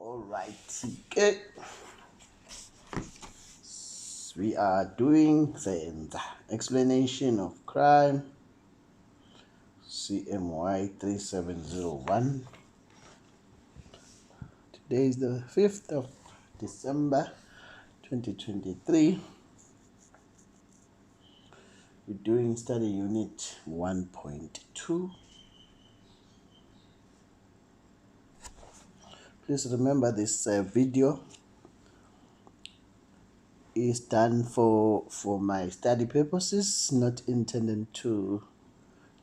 Alrighty, okay. We are doing the explanation of crime CMY 3701. Today is the 5th of December 2023. We're doing study unit 1.2. Please remember this video is done for my study purposes, not intended to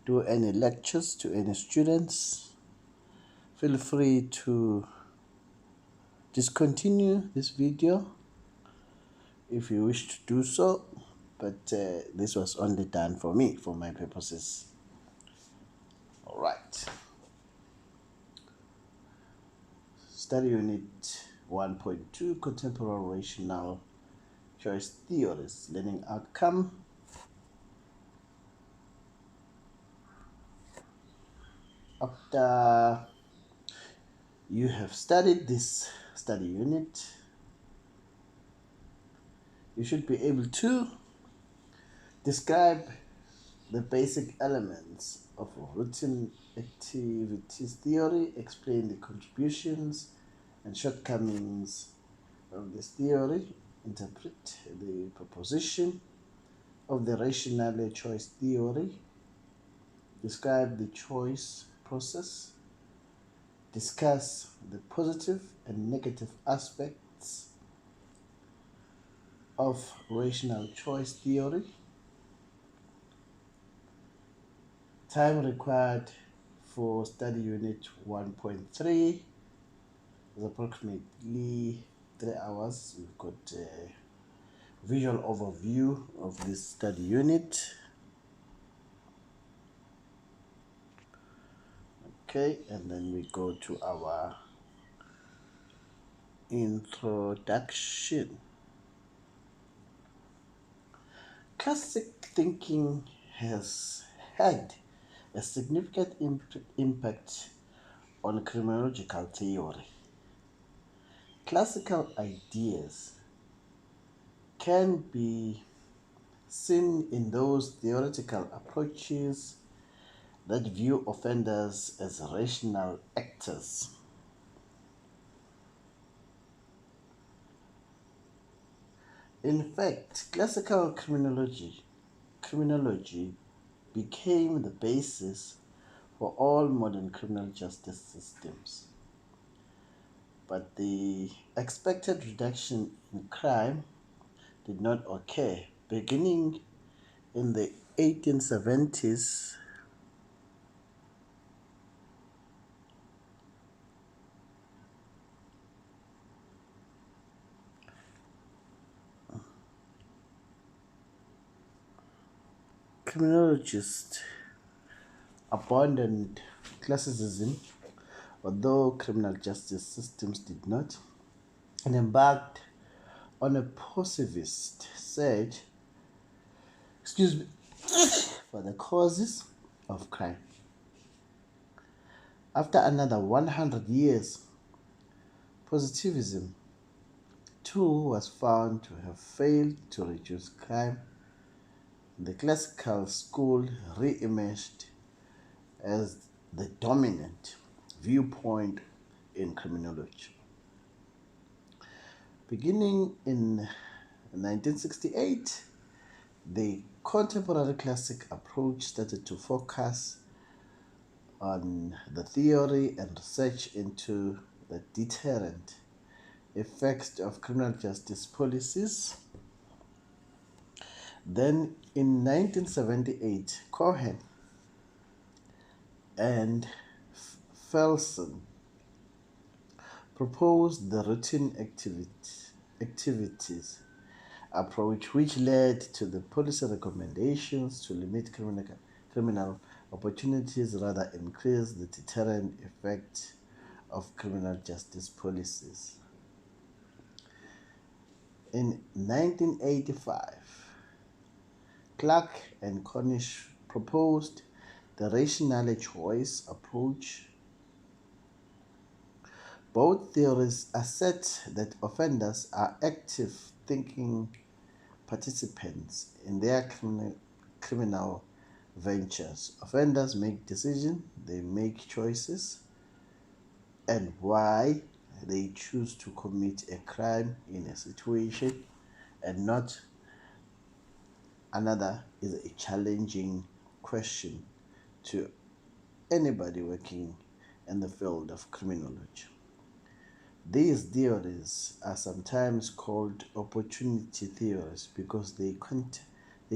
do any lectures to any students. Feel free to discontinue this video if you wish to do so, but this was only done for me, for my purposes. All right. Study unit 1.2, contemporary rational choice theories, learning outcome. After you have studied this study unit, you should be able to describe the basic elements of routine activities theory, explain the contributions and shortcomings of this theory, interpret the proposition of the rational choice theory, describe the choice process, discuss the positive and negative aspects of rational choice theory. Time required for study unit 1.3 is approximately 3 hours. We've got a visual overview of this study unit. Okay, and then we go to our introduction. Classic thinking has had a significant impact on criminological theory. Classical ideas can be seen in those theoretical approaches that view offenders as rational actors. In fact, classical criminology became the basis for all modern criminal justice systems. But the expected reduction in crime did not occur. Beginning in the 1870s, criminologists abandoned classicism, although criminal justice systems did not, and embarked on a positivist search for the causes of crime. After another 100 years, positivism too was found to have failed to reduce crime. The classical school re-emerged as the dominant viewpoint in criminology. Beginning in 1968, the contemporary classic approach started to focus on the theory and research into the deterrent effects of criminal justice policies. Then in 1978, Cohen and Felsen proposed the routine activities approach, which led to the policy recommendations to limit criminal opportunities rather increase the deterrent effect of criminal justice policies. In 1985, Clark and Cornish proposed the rational choice approach. Both theories assert that offenders are active thinking participants in their criminal ventures. Offenders make decisions, they make choices, and why they choose to commit a crime in a situation and not another is a challenging question to anybody working in the field of criminology. These theories are sometimes called opportunity theories because they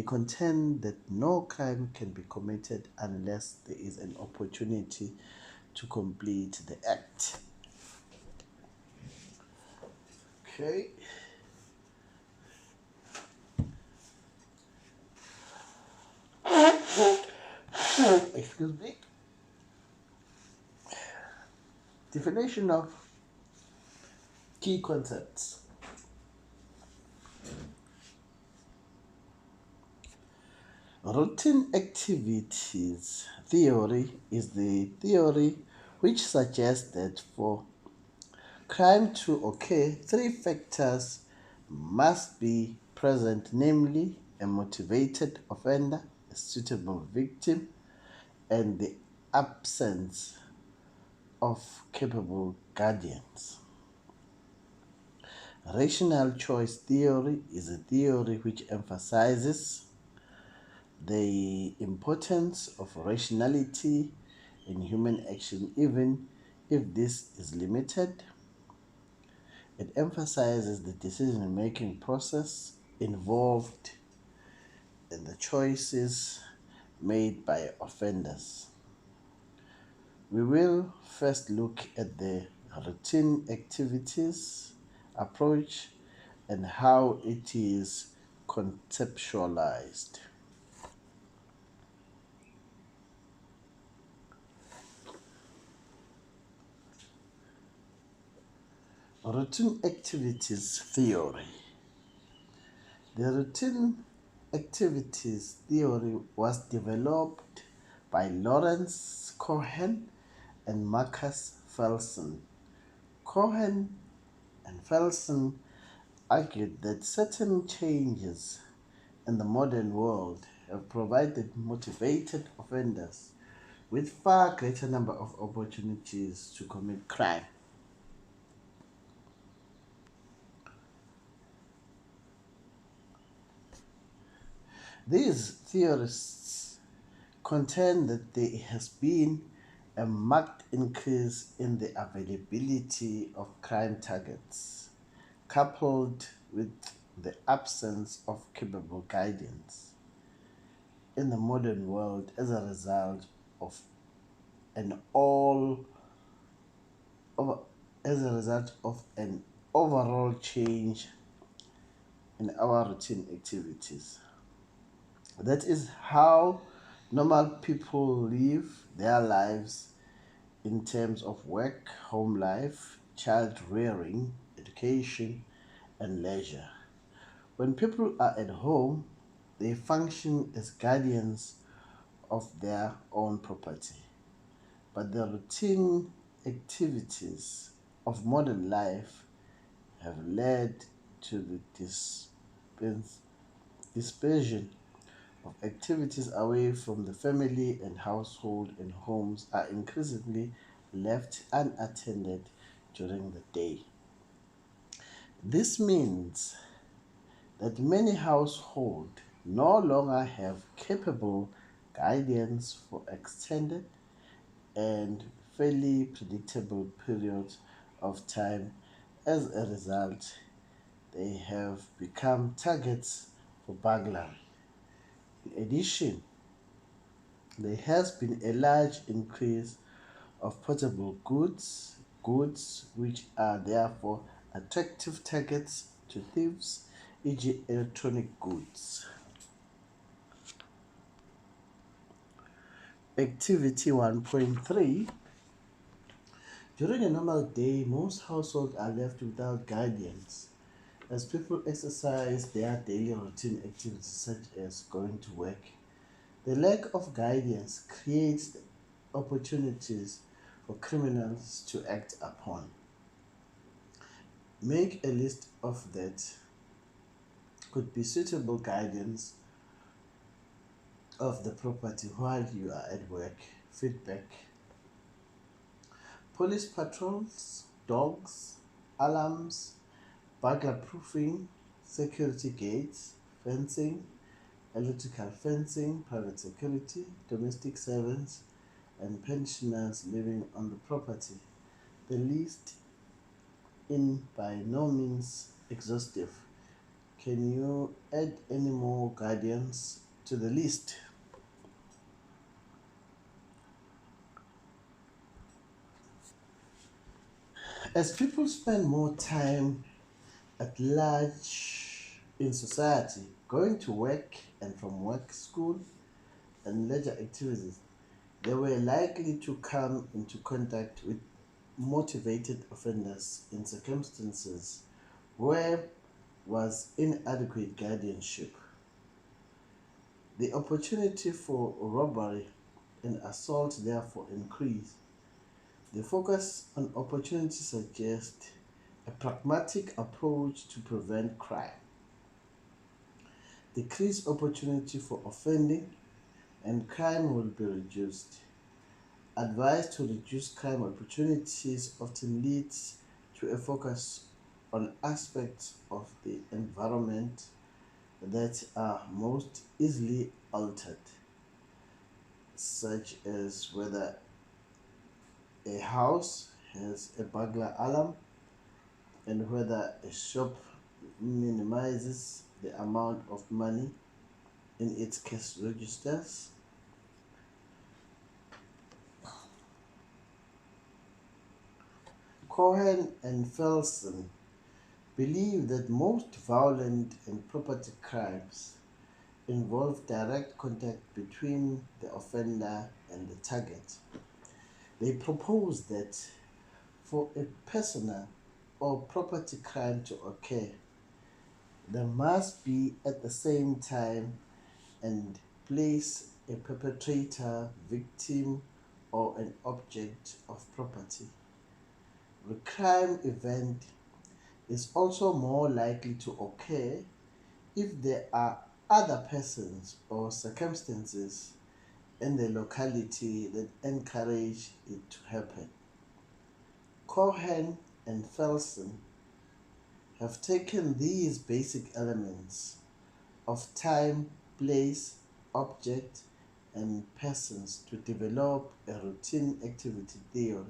contend that no crime can be committed unless there is an opportunity to complete the act. Okay. Excuse me. Definition of key concepts. Routine activities theory is the theory which suggests that for crime to occur, three factors must be present, namely a motivated offender, a suitable victim, and the absence of capable guardians. Rational choice theory is a theory which emphasizes the importance of rationality in human action, even if this is limited. It emphasizes the decision making process involved in the choices made by offenders. We will first look at the routine activities approach and how it is conceptualized. Routine activities theory. The routine activities theory was developed by Lawrence Cohen and Marcus Felsen. Cohen and Felsen argued that certain changes in the modern world have provided motivated offenders with far greater number of opportunities to commit crime. These theorists contend that there has been a marked increase in the availability of crime targets, coupled with the absence of capable guidance in the modern world as a result of an all over, as a result of an overall change in our routine activities. That is how normal people live their lives in terms of work, home life, child rearing, education, and leisure. When people are at home, they function as guardians of their own property. But the routine activities of modern life have led to the dispersion of activities away from the family, and household and homes are increasingly left unattended during the day. This means that many households no longer have capable guardians for extended and fairly predictable periods of time. As a result, they have become targets for burglary. In addition, there has been a large increase of portable goods which are therefore attractive targets to thieves, e.g., electronic goods. Activity 1.3. During a normal day, most households are left without guardians as people exercise their daily routine activities such as going to work. The lack of guidance creates opportunities for criminals to act upon. Make a list of that could be suitable guidance of the property while you are at work. Feedback: police patrols, dogs, alarms, burglar proofing, security gates, fencing, electrical fencing, private security, domestic servants, and pensioners living on the property. The list is by no means exhaustive. Can you add any more guidance to the list? As people spend more time at large in society, going to work and from work, school, and leisure activities, they were likely to come into contact with motivated offenders in circumstances where was inadequate guardianship. The opportunity for robbery and assault therefore increased. The focus on opportunity suggests a pragmatic approach to prevent crime. Decreased opportunity for offending and crime will be reduced. Advice to reduce crime opportunities often leads to a focus on aspects of the environment that are most easily altered, such as whether a house has a burglar alarm and whether a shop minimizes the amount of money in its cash registers. Cohen and Felsen believe that most violent and property crimes involve direct contact between the offender and the target. They propose that for a personal or property crime to occur, there must be at the same time and place a perpetrator, victim, or an object of property. The crime event is also more likely to occur if there are other persons or circumstances in the locality that encourage it to happen. Cohen and Felsen have taken these basic elements of time, place, object, and persons to develop a routine activity theory.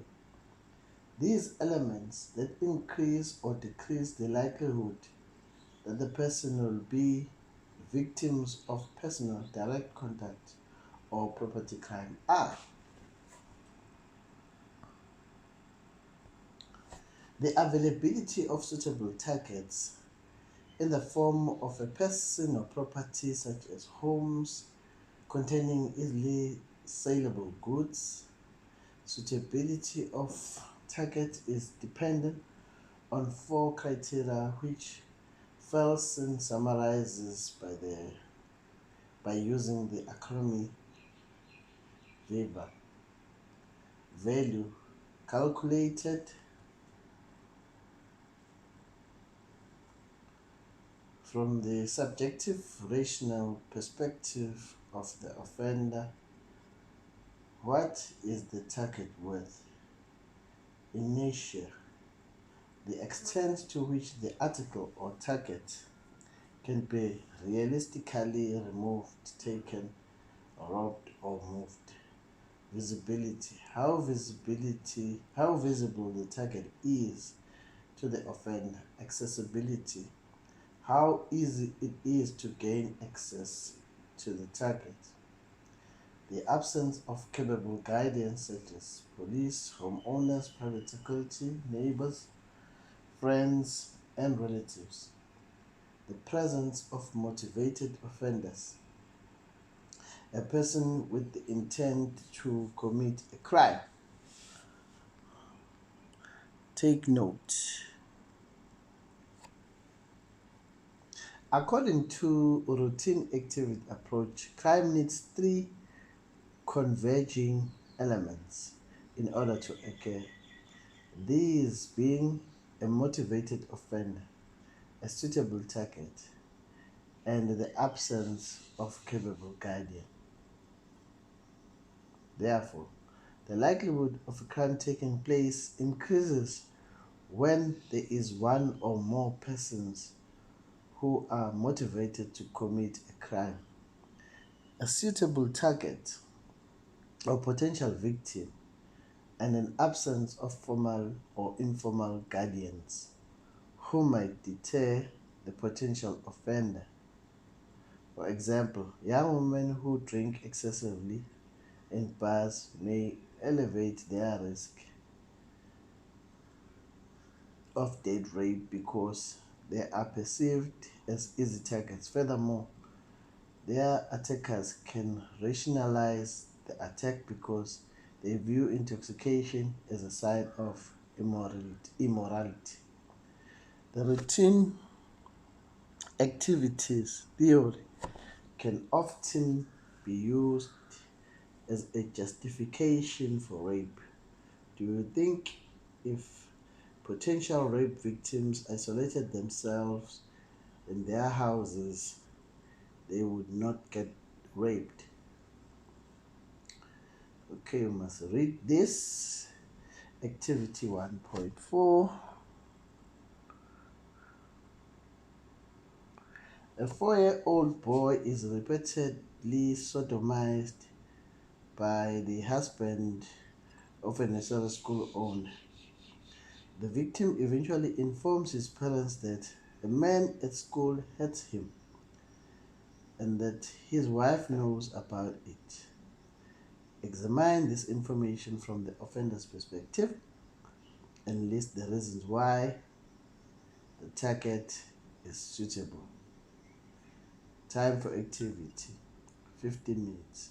These elements that increase or decrease the likelihood that the person will be victims of personal direct contact or property crime are the availability of suitable targets in the form of a person or property such as homes containing easily saleable goods. Suitability of target is dependent on four criteria which Felsen summarizes by using the acronym VIVA. Value: calculated from the subjective rational perspective of the offender. What is the target worth? Inertia: the extent to which the article or target can be realistically removed, taken, robbed, or moved. Visibility: how visible the target is to the offender. Accessibility: how easy it is to gain access to the target. The absence of capable guidance such as police, homeowners, private security, neighbors, friends, and relatives. The presence of motivated offenders, a person with the intent to commit a crime. Take note. According to routine activity approach, crime needs three converging elements in order to occur. These being a motivated offender, a suitable target, and the absence of capable guardian. Therefore, the likelihood of a crime taking place increases when there is one or more persons who are motivated to commit a crime. A suitable target or potential victim, and an absence of formal or informal guardians who might deter the potential offender. For example, young women who drink excessively in bars may elevate their risk of date rape because they are perceived as easy targets. Furthermore, their attackers can rationalize the attack because they view intoxication as a sign of immorality. The routine activities theory can often be used as a justification for rape. Do you think if potential rape victims isolated themselves in their houses, they would not get raped? Okay, you must read this. Activity 1.4. A 4-year-old boy is repeatedly sodomized by the husband of a nursery school owner. The victim eventually informs his parents that a man at school hates him and that his wife knows about it. Examine this information from the offender's perspective and list the reasons why the target is suitable. Time for activity 15 minutes.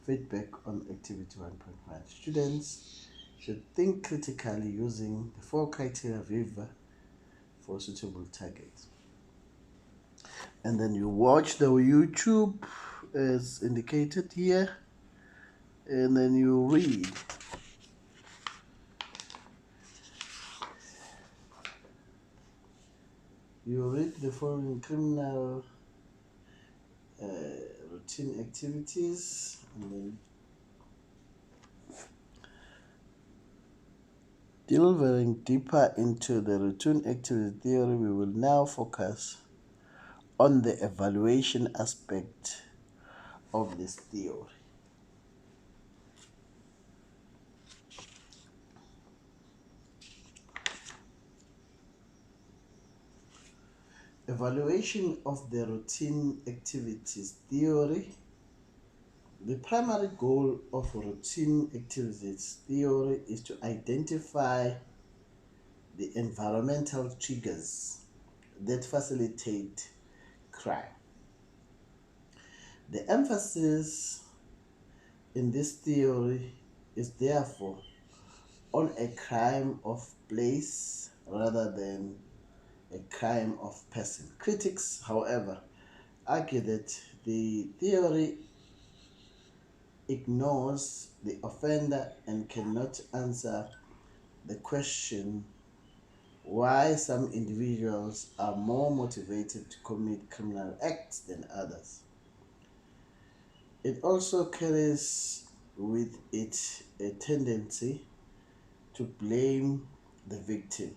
Feedback on activity 1.1. Students should think critically using the 4 criteria Viva for suitable targets. And then you watch the YouTube as indicated here, and then you read. You read the following criminal routine activities, and then delving deeper into the routine activity theory, we will now focus on the evaluation aspect of this theory. Evaluation of the routine activities theory. The primary goal of routine activities theory is to identify the environmental triggers that facilitate crime. The emphasis in this theory is therefore on a crime of place rather than a crime of person. Critics, however, argue that the theory ignores the offender and cannot answer the question why some individuals are more motivated to commit criminal acts than others. It also carries with it a tendency to blame the victim.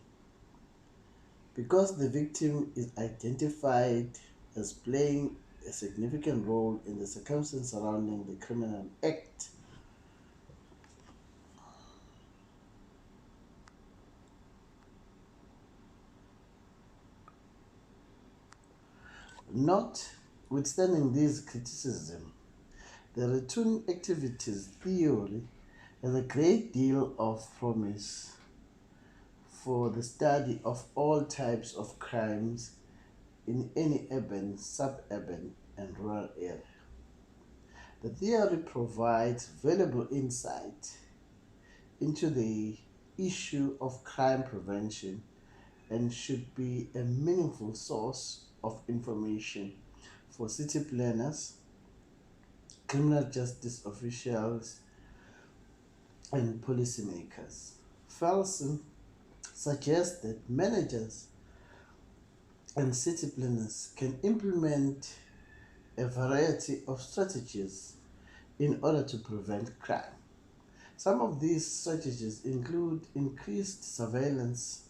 Because the victim is identified as playing a significant role in the circumstances surrounding the criminal act, notwithstanding these criticisms, the routine activities theory has a great deal of promise for the study of all types of crimes in any urban, suburban, and rural area. The theory provides valuable insight into the issue of crime prevention and should be a meaningful source of information for city planners, criminal justice officials, and policymakers. Felsen suggests that managers and city planners can implement a variety of strategies in order to prevent crime. Some of these strategies include increased surveillance,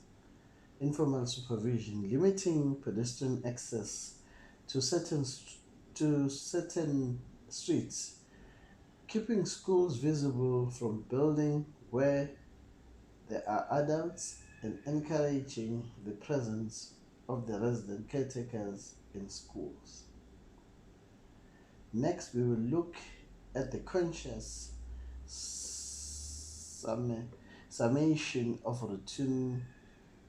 informal supervision, limiting pedestrian access to certain streets, keeping schools visible from buildings where there are adults, and encouraging the presence of the resident caretakers in schools. Next, we will look at the conscious summation of routine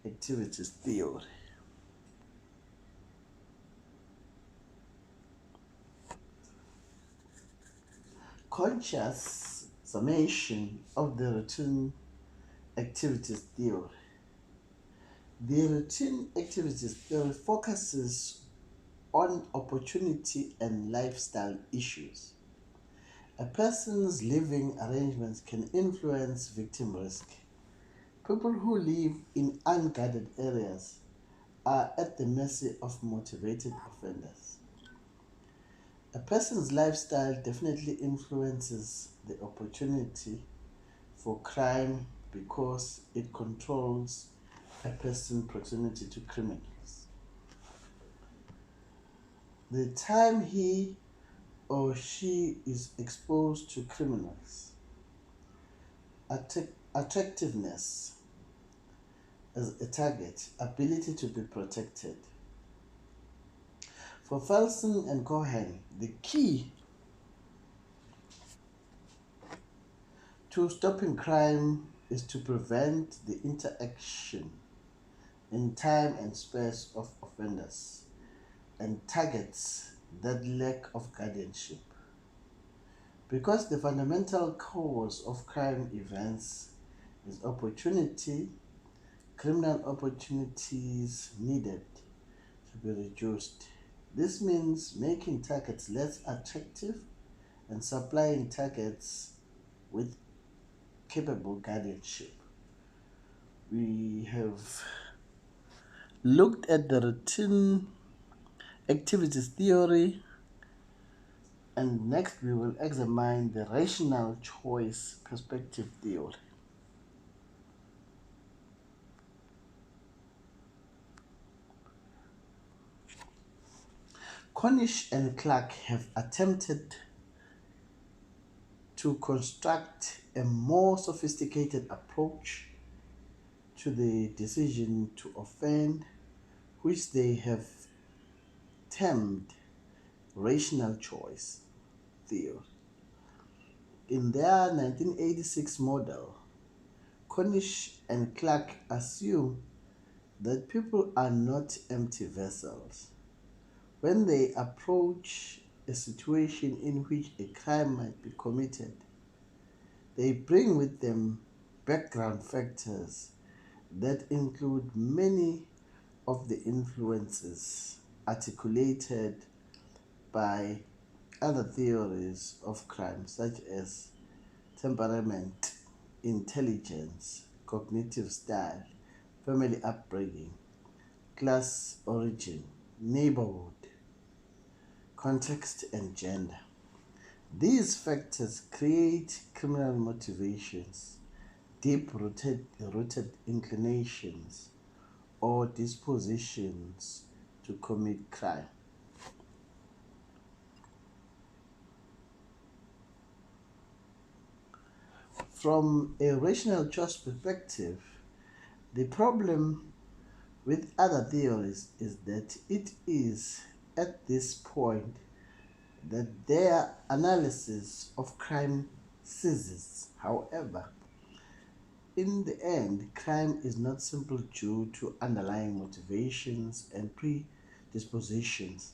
activities theory. Conscious summation of the routine activities theory. The routine activities theory focuses on opportunity and lifestyle issues. A person's living arrangements can influence victim risk. People who live in unguarded areas are at the mercy of motivated offenders. A person's lifestyle definitely influences the opportunity for crime because it controls a person's proximity to criminals. The time he or she is exposed to criminals, attractiveness as a target, ability to be protected. For Felsen and Cohen, the key to stopping crime is to prevent the interaction in time and space of offenders and targets that lack of guardianship. Because the fundamental cause of crime events is opportunity, criminal opportunities needed to be reduced. This means making targets less attractive and supplying targets with capable guardianship. We have looked at the routine activities theory, and next we will examine the rational choice perspective theory. Cornish and Clark have attempted to construct a more sophisticated approach to the decision to offend, which they have termed rational choice theory. In their 1986 model, Cornish and Clark assume that people are not empty vessels. When they approach a situation in which a crime might be committed, they bring with them background factors that include many of the influences articulated by other theories of crime, such as temperament, intelligence, cognitive style, family upbringing, class origin, neighborhood, context, and gender. These factors create criminal motivations, deep rooted inclinations, or dispositions to commit crime. From a rational choice perspective, the problem with other theories is that it is at this point that their analysis of crime ceases. However, in the end, crime is not simply due to underlying motivations and predispositions.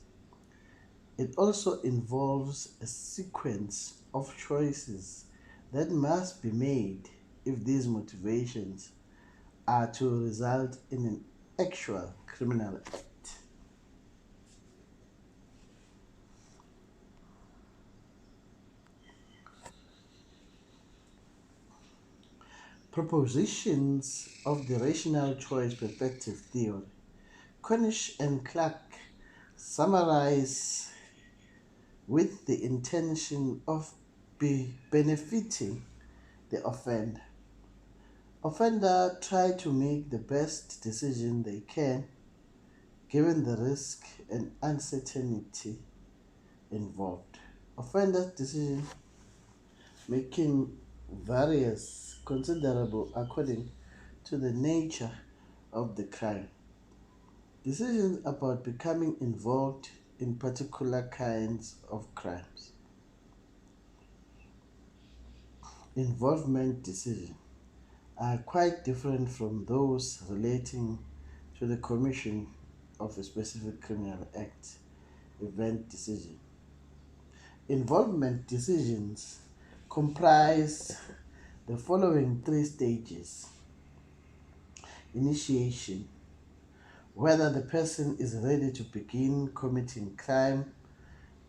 It also involves a sequence of choices that must be made if these motivations are to result in an actual criminal act. Propositions of the rational choice perspective theory. Cornish and Clark summarize with the intention of benefiting the offender. Offender try to make the best decision they can given the risk and uncertainty involved. Offender's decision making varies considerable according to the nature of the crime. Decisions about becoming involved in particular kinds of crimes. Involvement decisions are quite different from those relating to the commission of a specific criminal act. Event decision. Involvement decisions comprise the following three stages. Initiation, whether the person is ready to begin committing crime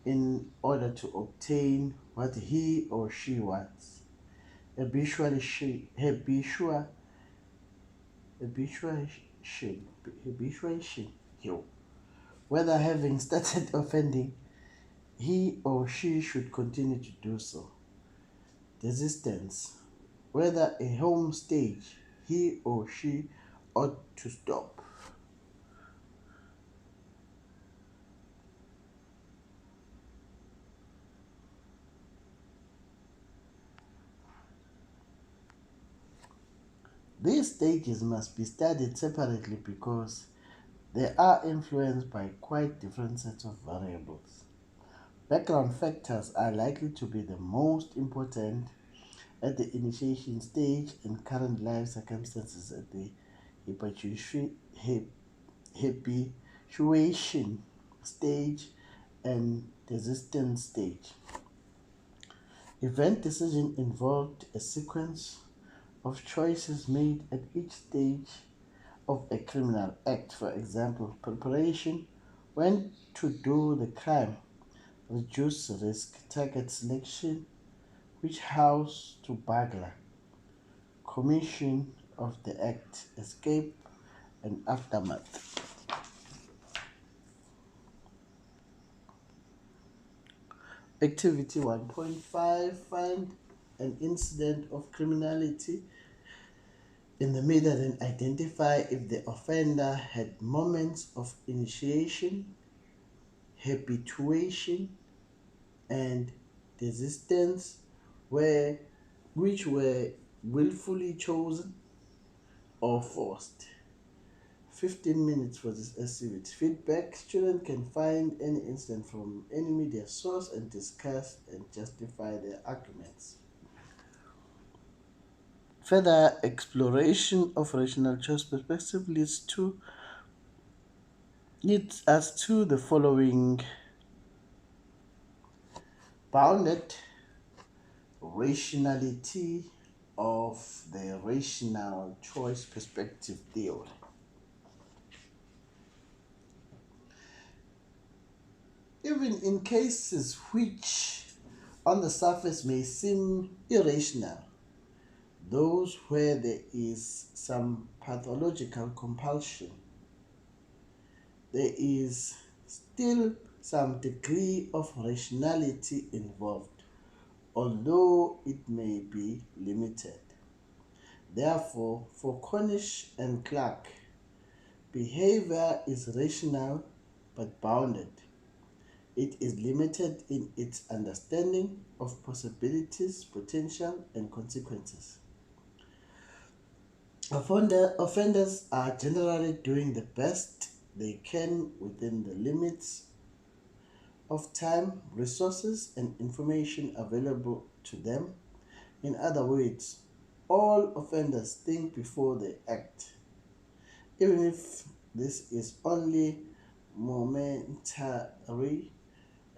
in order to obtain what he or she wants. Habituation, whether having started offending, he or she should continue to do so. Desistance, whether a home stage, he or she ought to stop. These stages must be studied separately because they are influenced by quite different sets of variables. Background factors are likely to be the most important at the initiation stage and current life circumstances at the habituation stage and desistance stage. Event decision involved a sequence of choices made at each stage of a criminal act. For example, preparation, when to do the crime, reduce risk, target selection, which house to burglar, commission of the act, escape, and aftermath. Activity 1.5, find an incident of criminality in the middle and identify if the offender had moments of initiation, habituation, and desistance which were willfully chosen or forced. 15 minutes for this activity. Feedback. Students can find any incident from any media source and discuss and justify their arguments. Further exploration of rational choice perspective leads us to the following: bounded rationality of the rational choice perspective theory. Even in cases which on the surface may seem irrational, those where there is some pathological compulsion, there is still some degree of rationality involved, although it may be limited. Therefore, for Cornish and Clark, behavior is rational but bounded. It is limited in its understanding of possibilities, potential, and consequences. Offenders are generally doing the best they can within the limits of time, resources, and information available to them. In other words, all offenders think before they act, even if this is only momentary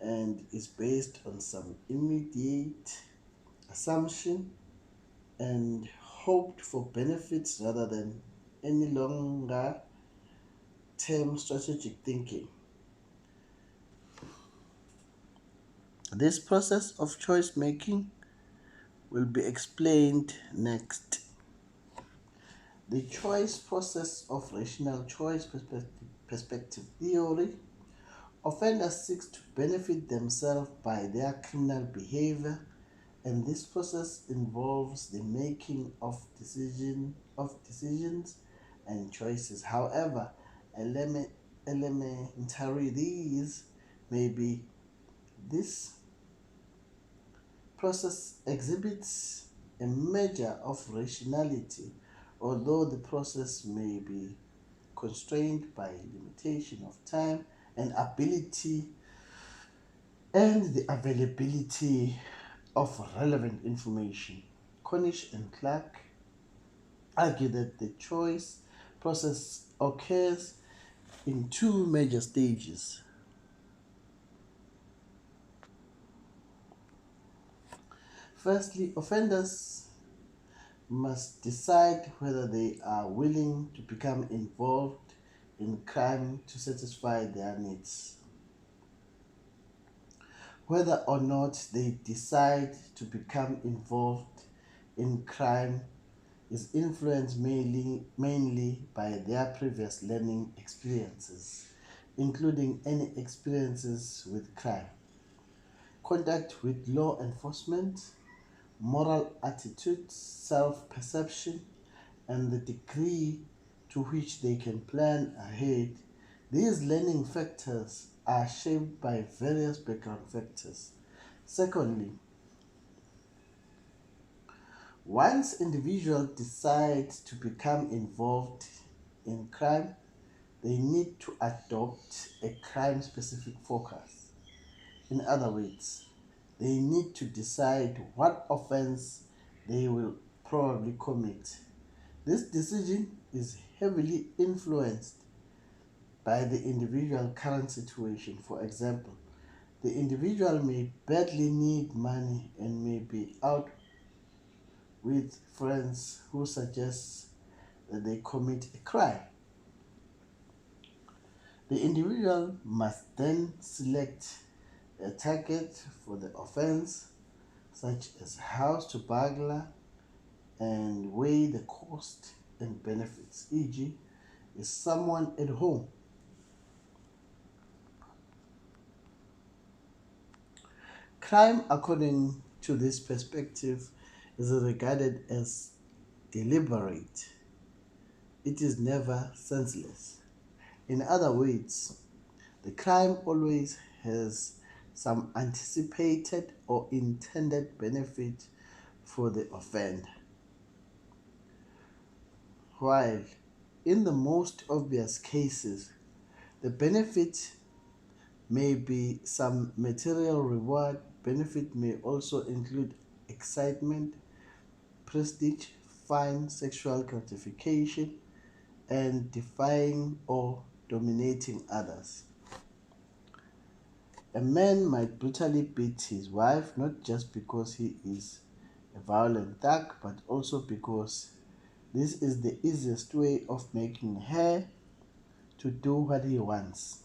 and is based on some immediate assumption and hoped for benefits rather than any longer term strategic thinking. This process of choice making will be explained next. The choice process of rational choice perspective theory. Offenders seek to benefit themselves by their criminal behavior, and this process involves the making of decisions and choices. However, elementary these may be this process exhibits a measure of rationality, although the process may be constrained by limitation of time and ability and the availability of relevant information. Cornish and Clark argue that the choice process occurs in two major stages. Firstly, offenders must decide whether they are willing to become involved in crime to satisfy their needs. Whether or not they decide to become involved in crime is influenced mainly by their previous learning experiences, including any experiences with crime, contact with law enforcement, moral attitudes, self perception, and the degree to which they can plan ahead. These learning factors are shaped by various background factors. Secondly, once individuals decide to become involved in crime, they need to adopt a crime specific focus. In other words, they need to decide what offense they will probably commit. This decision is heavily influenced by the individual current situation. For example, the individual may badly need money and may be out with friends who suggest that they commit a crime. The individual must then select a target for the offense, such as house to burglar, and weigh the cost and benefits, e.g., is someone at home. Crime, according to this perspective, is regarded as deliberate. It is never senseless. In other words, the crime always has some anticipated or intended benefit for the offender. While in the most obvious cases, the benefit may be some material reward. Benefit may also include excitement, prestige, fine, sexual gratification, and defying or dominating others. A man might brutally beat his wife not just because he is a violent thug, but also because this is the easiest way of making her to do what he wants.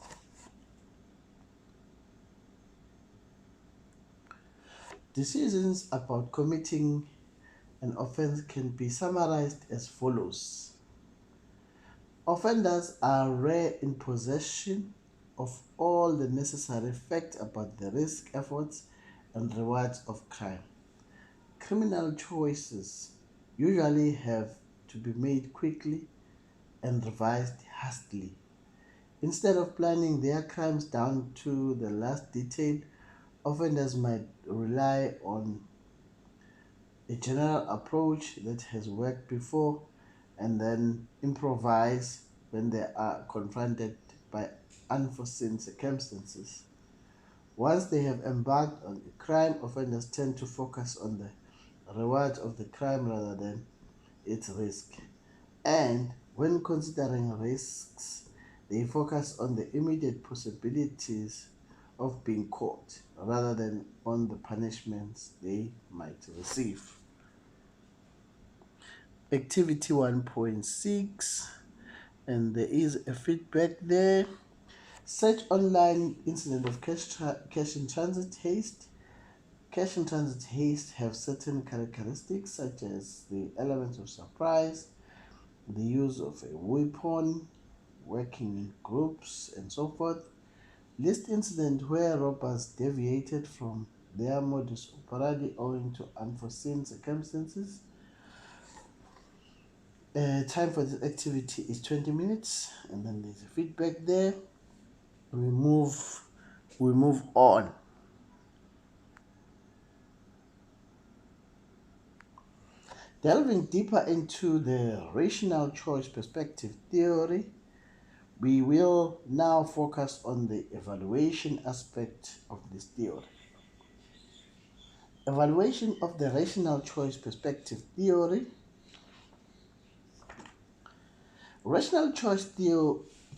Decisions about committing an offense can be summarized as follows. Offenders are rare in possession of all the necessary facts about the risk, efforts, and rewards of crime. Criminal choices usually have to be made quickly and revised hastily. Instead of planning their crimes down to the last detail, offenders might rely on a general approach that has worked before and then improvise when they are confronted by unforeseen circumstances. Once they have embarked on a crime, offenders tend to focus on the reward of the crime rather than its risk. And when considering risks, they focus on the immediate possibilities of being caught rather than on the punishments they might receive. Activity 1.6, and there is a feedback there. Search online incident of cash in transit haste. Cash in transit haste have certain characteristics such as the elements of surprise, the use of a weapon, working in groups, and so forth. List incidents where robbers deviated from their modus operandi owing to unforeseen circumstances. Time for this activity is 20 minutes, and then there's a feedback there. We move, we move on. Delving deeper into the rational choice perspective theory, we will now focus on the evaluation aspect of this theory. Evaluation of the rational choice perspective theory. Rational choice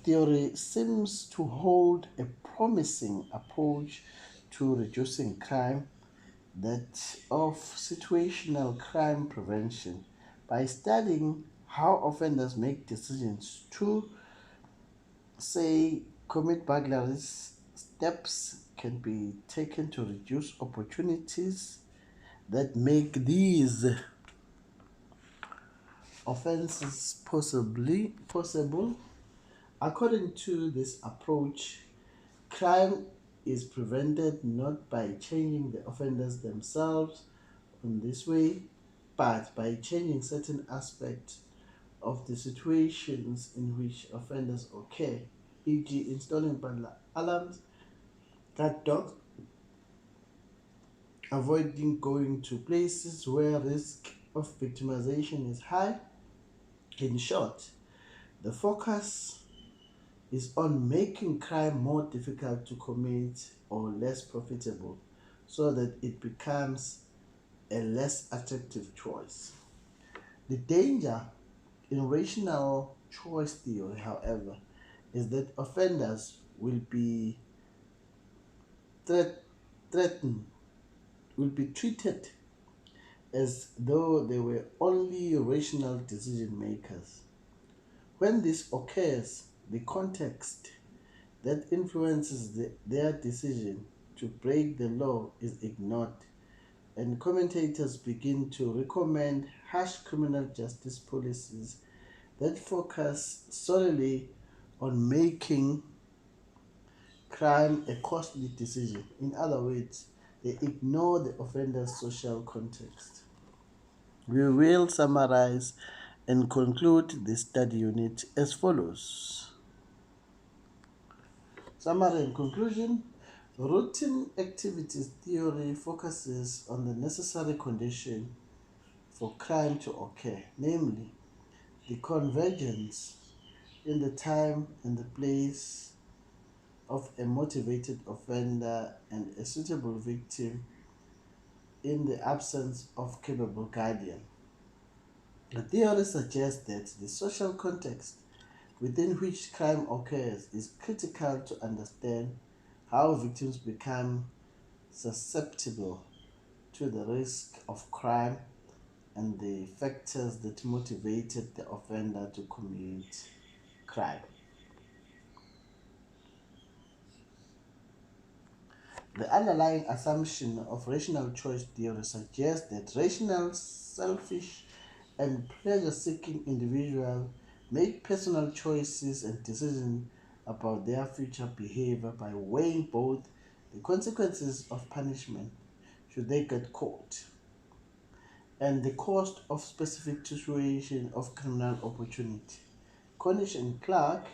theory seems to hold a promising approach to reducing crime, that of situational crime prevention, by studying how offenders make decisions to, say, commit burglaries. Steps can be taken to reduce opportunities that make these offenses possible. According to this approach, crime is prevented not by changing the offenders themselves in this way, but by changing certain aspects of the situations in which offenders occur, e.g., installing burglar alarms, guard dogs, avoiding going to places where risk of victimization is high. In short, the focus is on making crime more difficult to commit or less profitable so that it becomes a less attractive choice. The danger in rational choice theory, however, is that offenders will be threat- threatened, will be treated as though they were only rational decision makers. When this occurs, the context that influences their decision to break the law is ignored, and commentators begin to recommend harsh criminal justice policies that focus solely on making crime a costly decision. In other words, they ignore the offender's social context. We will summarize and conclude this study unit as follows. Summary and conclusion. Routine activities theory focuses on the necessary condition for crime to occur, namely the convergence in the time and the place of a motivated offender and a suitable victim in the absence of capable guardian. The theory suggests that the social context within which crime occurs is critical to understand how victims become susceptible to the risk of crime and the factors that motivated the offender to commit crime. The underlying assumption of rational choice theory suggests that rational, selfish, and pleasure-seeking individuals make personal choices and decisions about their future behavior by weighing both the consequences of punishment should they get caught and the cost of specific situation of criminal opportunity. Cornish and Clark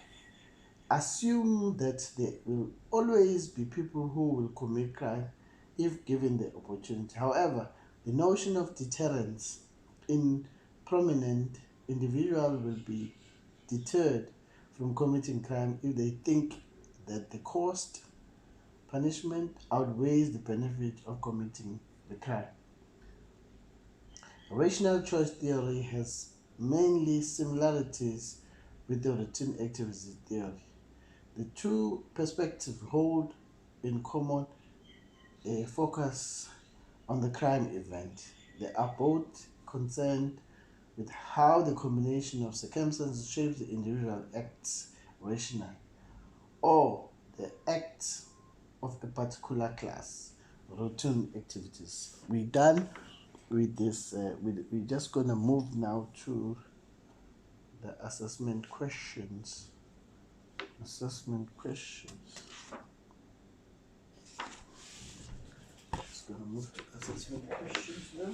assume that there will always be people who will commit crime if given the opportunity. However, the notion of deterrence in prominent individuals will be deterred from committing crime if they think that the cost punishment outweighs the benefit of committing the crime. Rational choice theory has mainly similarities with the routine activity theory. The two perspectives hold in common a focus on the crime event. They are both concerned with how the combination of circumstances shapes the individual acts rational or the acts of a particular class. Routine activities. We're done with this. We're just gonna move now to the assessment questions. Assessment questions. Just gonna move to assessment questions now.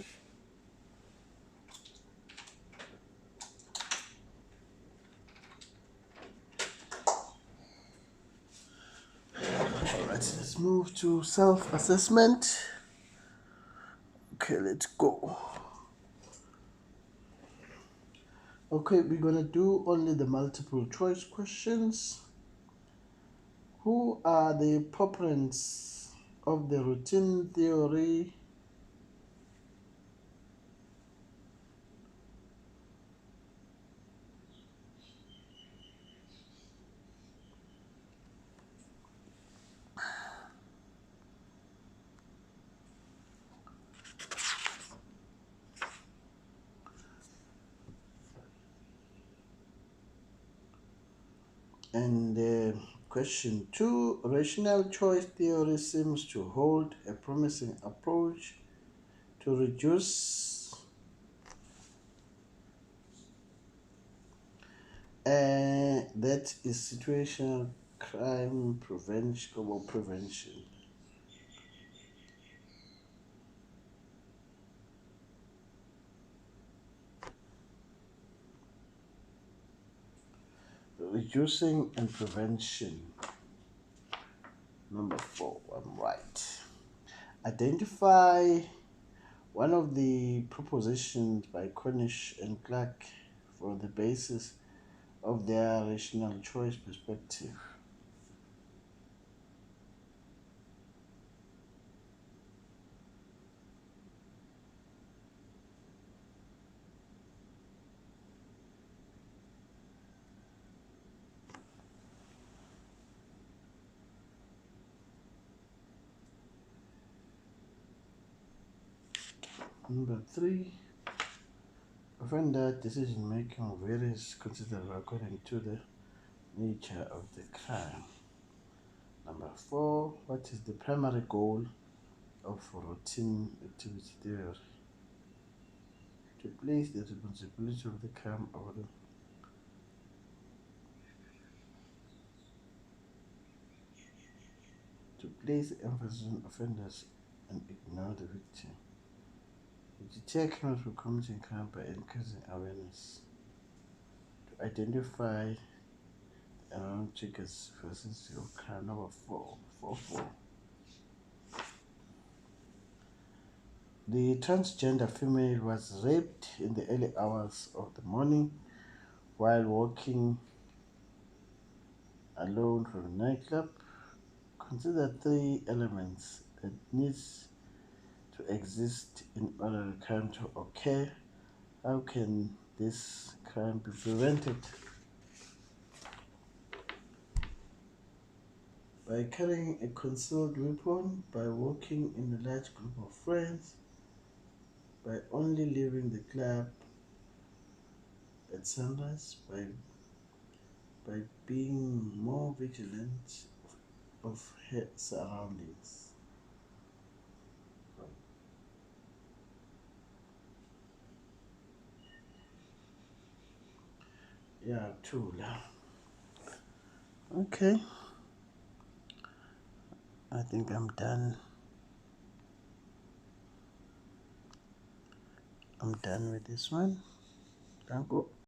Alright, let's move to self-assessment. Okay, let's go. Okay, we're gonna do only the multiple choice questions. Who are the proponents of the routine theory? And question 2, rational choice theory seems to hold a promising approach to reduce that is situational crime prevention. Reducing and prevention. Number 4, I'm right. Identify one of the propositions by Cornish and Clark for the basis of their rational choice perspective. Number 3, offender decision making varies considerably according to the nature of the crime. Number 4, what is the primary goal of routine activity theory? To place the responsibility of the crime over the to place emphasis on offenders and ignore the victim. To deter criminals from committing crime by increasing awareness. To identify triggers for sensitive crime. Number 4. The transgender female was raped in the early hours of the morning while walking alone from a nightclub. Consider 3 elements that needs to exist in order for a crime to occur. How can this crime be prevented? By carrying a concealed weapon, by walking in a large group of friends, by only leaving the club at sunrise, by being more vigilant of her surroundings. Yeah, true. Okay, I think I'm done. I'm done with this one. Thank you.